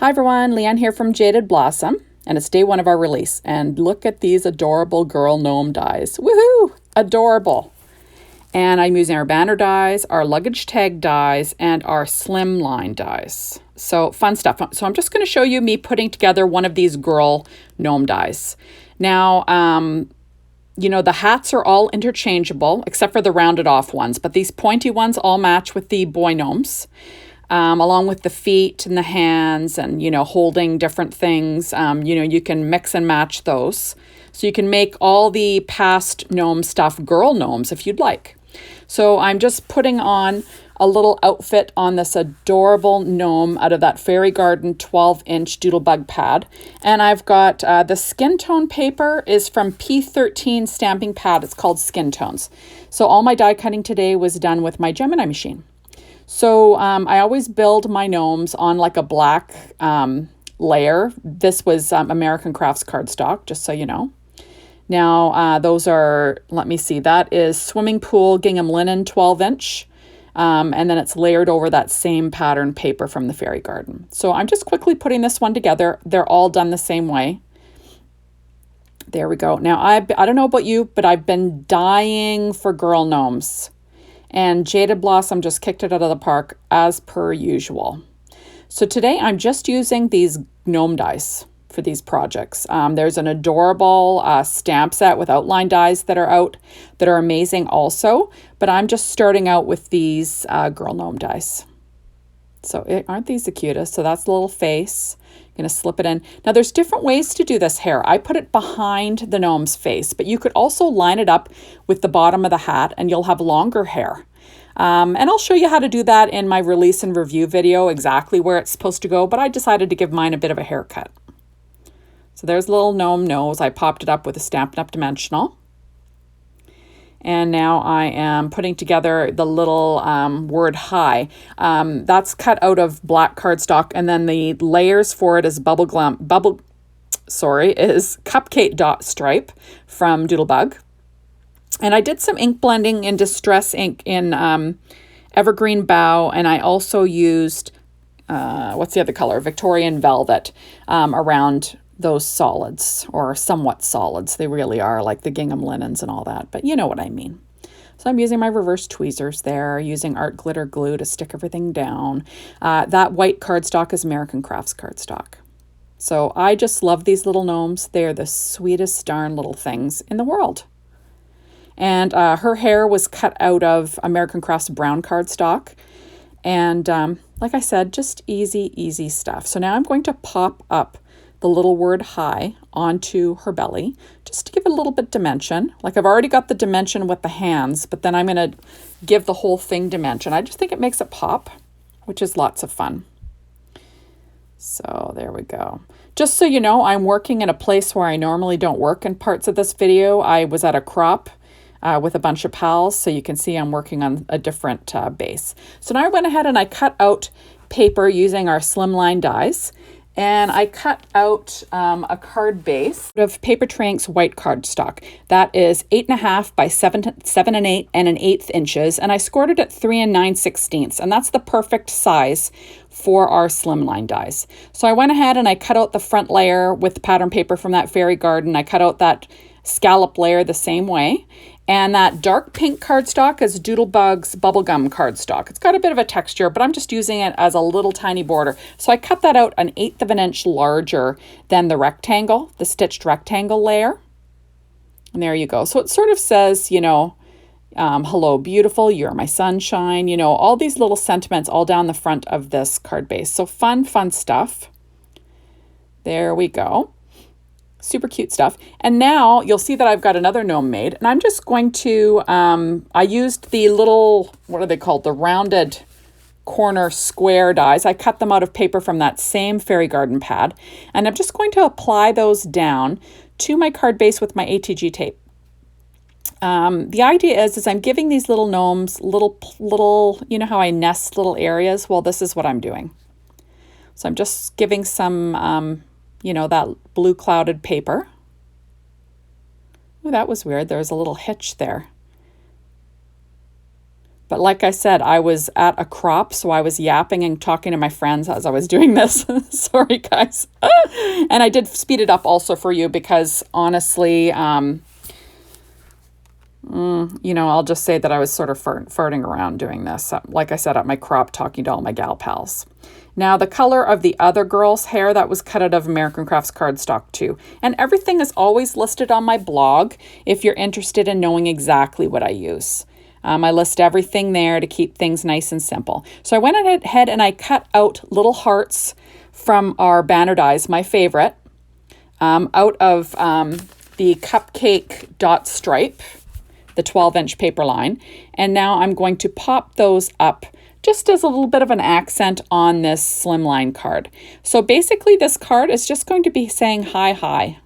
Hi everyone, Leanne here from Jaded Blossom, and it's day one of our release. And look at these adorable Girl Gnome dies. Woohoo! Adorable. And I'm using our banner dies, our Luggage Tag dies, and our Slimline dies. So fun stuff. So I'm just going to show you me putting together one of these Girl Gnome dies. Now, you know, the hats are all interchangeable, except for the rounded off ones, but these pointy ones all match with the boy gnomes. Along with the feet and the hands and, you know, holding different things. You know, you can mix and match those. So you can make all the past gnome stuff girl gnomes if you'd like. So I'm just putting on a little outfit on this adorable gnome out of that Fairy Garden 12-inch Doodlebug pad. And I've got the skin tone paper is from P13 stamping pad. It's called Skin Tones. So all my die cutting today was done with my Gemini machine. So I always build my gnomes on like a black layer. This was American Crafts cardstock, just so you know. Now those are, let me see, that is Swimming Pool Gingham Linen 12-inch. And then it's layered over that same pattern paper from the Fairy Garden. So I'm just quickly putting this one together. They're all done the same way. There we go. Now I don't know about you, but I've been dying for girl gnomes. And Jaded Blossom just kicked it out of the park as per usual. So today I'm just using these gnome dies for these projects. There's an adorable stamp set with outline dies that are out that are amazing also. But I'm just starting out with these girl gnome dies. So aren't these the cutest? So that's the little face. I'm going to slip it in. Now there's different ways to do this hair. I put it behind the gnome's face, but you could also line it up with the bottom of the hat and you'll have longer hair. And I'll show you how to do that in my release and review video, exactly where it's supposed to go, but I decided to give mine a bit of a haircut. So there's a little gnome nose. I popped it up with a Stampin' Up! Dimensional. And now I am putting together the little word hi. That's cut out of black cardstock, and then the layers for it is is cupcake dot stripe from Doodlebug. And I did some ink blending in Distress ink in Evergreen Bow, and I also used, what's the other color? Victorian Velvet around those solids, or somewhat solids. They really are, like the gingham linens and all that, but you know what I mean. So I'm using my reverse tweezers there, using art glitter glue to stick everything down. That white cardstock is American Crafts cardstock. So I just love these little gnomes. They're the sweetest darn little things in the world. And her hair was cut out of American Crafts brown cardstock. And like I said, just easy stuff. So now I'm going to pop up the little word hi onto her belly, just to give it a little bit dimension. Like I've already got the dimension with the hands, but then I'm going to give the whole thing dimension. I just think it makes it pop, which is lots of fun. So there we go. Just so you know, I'm working in a place where I normally don't work in parts of this video. I was at a crop with a bunch of pals, so you can see I'm working on a different base. So now I went ahead and I cut out paper using our Slimline dies. And I cut out a card base of Paper Trank's white cardstock. That is 8.5 by 7 1/8 and 1/8 inches. And I scored it at 3 9/16. And that's the perfect size for our Slimline dies. So I went ahead and I cut out the front layer with pattern paper from that Fairy Garden. I cut out that scallop layer the same way. And that dark pink cardstock is Doodlebug's bubblegum cardstock. It's got a bit of a texture, but I'm just using it as a little tiny border. So I cut that out 1/8 of an inch larger than the rectangle, the stitched rectangle layer. And there you go. So it sort of says, you know, hello, beautiful, you're my sunshine, you know, all these little sentiments all down the front of this card base. So fun stuff. There we go. Super cute stuff. And now you'll see that I've got another gnome made, and I'm just going to, I used the little, what are they called? The rounded corner square dies. I cut them out of paper from that same Fairy Garden pad, and I'm just going to apply those down to my card base with my ATG tape. The idea is I'm giving these little gnomes little, you know how I nest little areas? Well, this is what I'm doing. So I'm just giving some, you know, that blue clouded paper. Oh, that was weird. There was a little hitch there. But like I said, I was at a crop, so I was yapping and talking to my friends as I was doing this. Sorry, guys. And I did speed it up also for you because honestly, I'll just say that I was sort of farting around doing this. Like I said, at my crop, talking to all my gal pals. Now, the color of the other girl's hair, that was cut out of American Crafts cardstock too. And everything is always listed on my blog if you're interested in knowing exactly what I use. I list everything there to keep things nice and simple. So I went ahead and I cut out little hearts from our banner dies, my favorite, out of the cupcake dot stripe, the 12-inch paper line. And now I'm going to pop those up just as a little bit of an accent on this Slimline card. So basically this card is just going to be saying hi,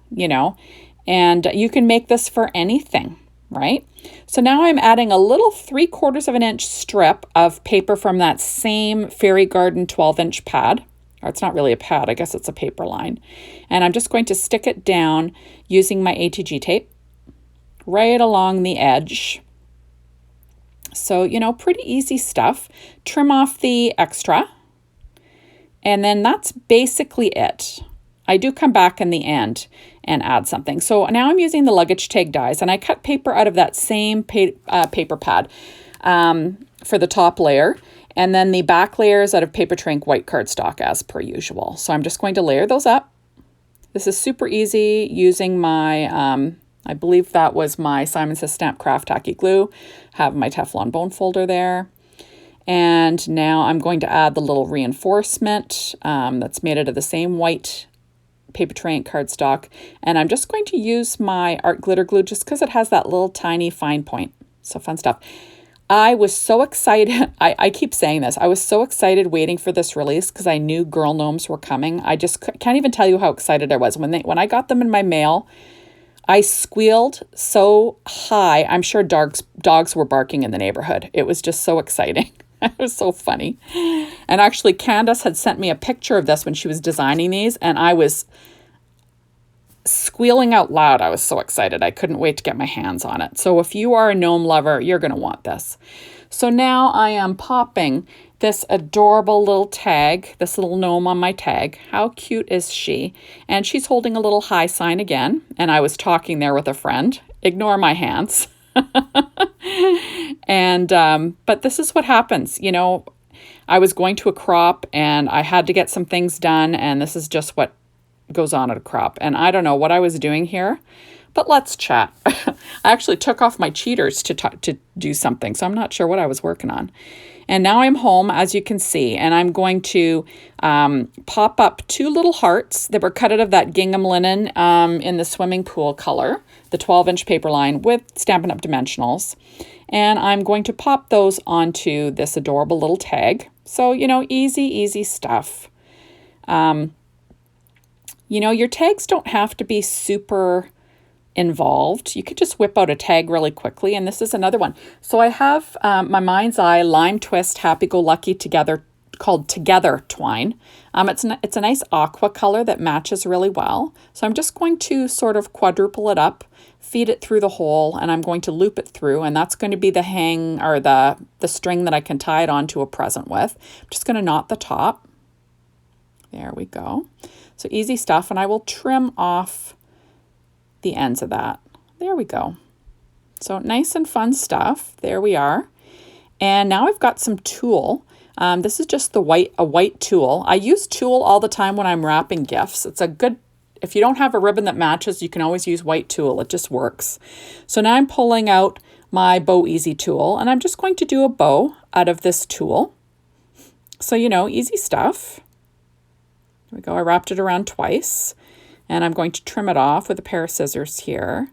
and you can make this for anything, right? So now I'm adding a little 3/4 of an inch strip of paper from that same Fairy Garden 12-inch pad. Or it's not really a pad, I guess it's a paper line. And I'm just going to stick it down using my ATG tape right along the edge. So, pretty easy stuff. Trim off the extra. And then that's basically it. I do come back in the end and add something. So now I'm using the Luggage Tag dies, and I cut paper out of that same paper pad for the top layer. And then the back layer is out of Paper Trink white cardstock as per usual. So I'm just going to layer those up. This is super easy using my... I believe that was my Simon Says Stamp Craft Tacky Glue. Have my Teflon bone folder there. And now I'm going to add the little reinforcement that's made out of the same white Paper Trink cardstock. And I'm just going to use my art glitter glue just because it has that little tiny fine point. So fun stuff. I was so excited. I keep saying this. I was so excited waiting for this release because I knew Girl Gnomes were coming. I just can't even tell you how excited I was. When I got them in my mail, I squealed so high. I'm sure dogs were barking in the neighborhood. It was just so exciting. It was so funny. And actually, Candace had sent me a picture of this when she was designing these, and I was squealing out loud. I was so excited. I couldn't wait to get my hands on it. So if you are a gnome lover, you're going to want this. So now I am popping this adorable little tag, this little gnome on my tag. How cute is she? And she's holding a little high sign again. And I was talking there with a friend. Ignore my hands. And, but this is what happens. I was going to a crop and I had to get some things done. And this is just what goes on at a crop. And I don't know what I was doing here, but let's chat. I actually took off my cheaters to do something. So I'm not sure what I was working on. And now I'm home, as you can see, and I'm going to pop up 2 little hearts that were cut out of that gingham linen in the swimming pool color, the 12-inch paper line with Stampin' Up! Dimensionals. And I'm going to pop those onto this adorable little tag. So, easy stuff. Your tags don't have to be super involved. You could just whip out a tag really quickly, and this is another one. So I have my Mind's Eye Lime Twist Happy Go Lucky Together, called Together Twine. It's a nice aqua color that matches really well. So I'm just going to sort of quadruple it up, feed it through the hole, and I'm going to loop it through, and that's going to be the hang or the string that I can tie it onto a present with. I'm just going to knot the top. There we go. So easy stuff, and I will trim off the ends of that. There we go. So nice and fun stuff. There we are. And now I've got some tulle. This is just a white tulle. I use tulle all the time when I'm wrapping gifts. It's a good, if you don't have a ribbon that matches, you can always use white tulle. It just works. So now I'm pulling out my Bow Easy tulle, and I'm just going to do a bow out of this tulle. So, easy stuff. There we go. I wrapped it around twice. And I'm going to trim it off with a pair of scissors here.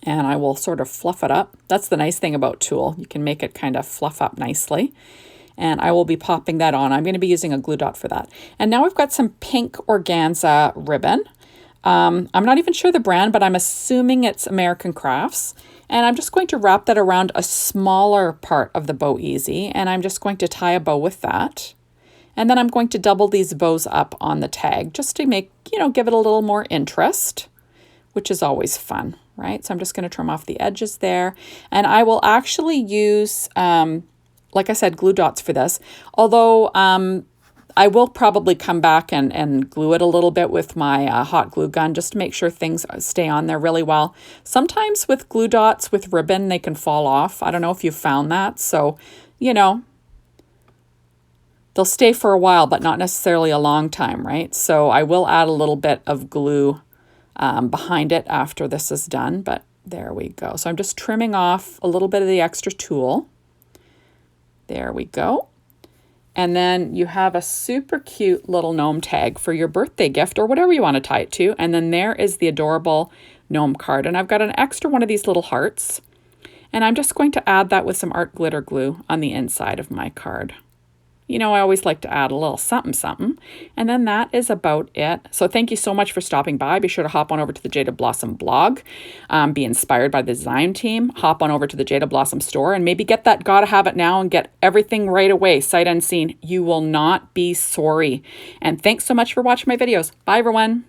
And I will sort of fluff it up. That's the nice thing about tulle. You can make it kind of fluff up nicely. And I will be popping that on. I'm going to be using a glue dot for that. And now I've got some pink organza ribbon. I'm not even sure the brand, but I'm assuming it's American Crafts. And I'm just going to wrap that around a smaller part of the Bow Easy. And I'm just going to tie a bow with that. And then I'm going to double these bows up on the tag just to make, give it a little more interest, which is always fun, right? So I'm just going to trim off the edges there. And I will actually use, like I said, glue dots for this. Although I will probably come back and glue it a little bit with my hot glue gun just to make sure things stay on there really well. Sometimes with glue dots with ribbon, they can fall off. I don't know if you've found that. So, you know, they'll stay for a while, but not necessarily a long time, right? So I will add a little bit of glue behind it after this is done, but there we go. So I'm just trimming off a little bit of the extra tulle. There we go. And then you have a super cute little gnome tag for your birthday gift or whatever you want to tie it to. And then there is the adorable gnome card. And I've got an extra one of these little hearts. And I'm just going to add that with some art glitter glue on the inside of my card. You know, I always like to add a little something, something. And then that is about it. So thank you so much for stopping by. Be sure to hop on over to the Jaded Blossom blog. Be inspired by the design team. Hop on over to the Jaded Blossom store and maybe get that Gotta Have It Now and get everything right away, sight unseen. You will not be sorry. And thanks so much for watching my videos. Bye, everyone.